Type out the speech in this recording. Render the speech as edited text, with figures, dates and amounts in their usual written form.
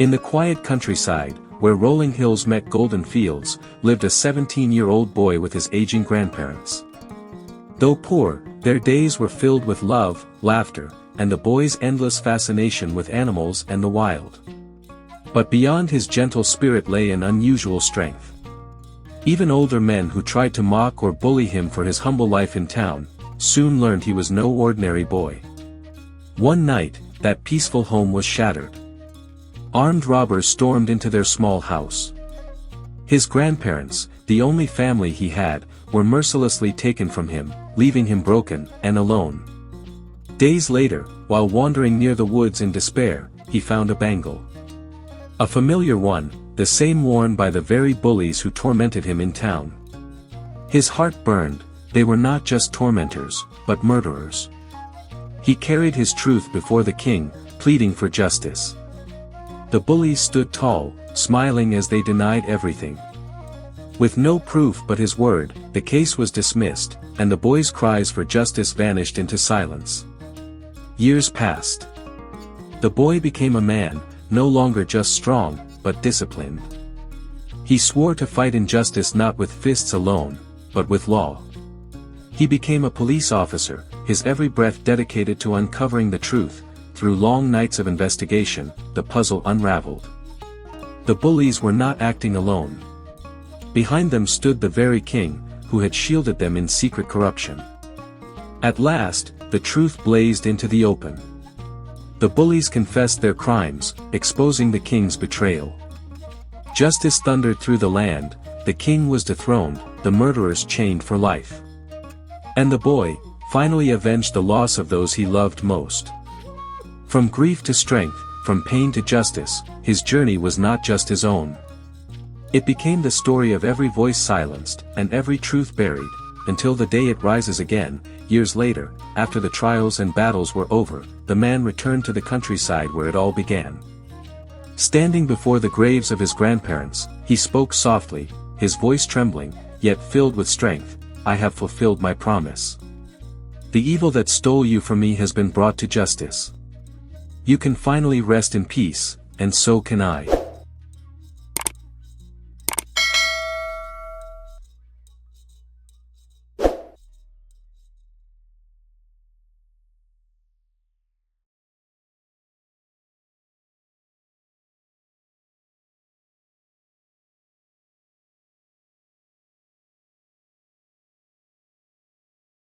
In the quiet countryside, where rolling hills met golden fields, lived a 17-year-old boy with his aging grandparents. Though poor, their days were filled with love, laughter, and the boy's endless fascination with animals and the wild. But beyond his gentle spirit lay an unusual strength. Even older men who tried to mock or bully him for his humble life in town, soon learned he was no ordinary boy. One night, that peaceful home was shattered. Armed robbers stormed into their small house. His grandparents, the only family he had, were mercilessly taken from him, leaving him broken and alone. Days later, while wandering near the woods in despair, he found a bangle. A familiar one, the same worn by the very bullies who tormented him in town. His heart burned. They were not just tormentors, but murderers. He carried his truth before the king, pleading for justice. The bullies stood tall, smiling as they denied everything. With no proof but his word, the case was dismissed, and the boy's cries for justice vanished into silence. Years passed. The boy became a man, no longer just strong, but disciplined. He swore to fight injustice not with fists alone, but with law. He became a police officer, his every breath dedicated to uncovering the truth. Through long nights of investigation, the puzzle unraveled. The bullies were not acting alone. Behind them stood the very king, who had shielded them in secret corruption. At last, the truth blazed into the open. The bullies confessed their crimes, exposing the king's betrayal. Justice thundered through the land, the king was dethroned, the murderers chained for life. And the boy, finally avenged the loss of those he loved most. From grief to strength, from pain to justice, his journey was not just his own. It became the story of every voice silenced, and every truth buried, until the day it rises again. Years later, after the trials and battles were over, the man returned to the countryside where it all began. Standing before the graves of his grandparents, he spoke softly, his voice trembling, yet filled with strength. I have fulfilled my promise. The evil that stole you from me has been brought to justice. You can finally rest in peace, and so can I.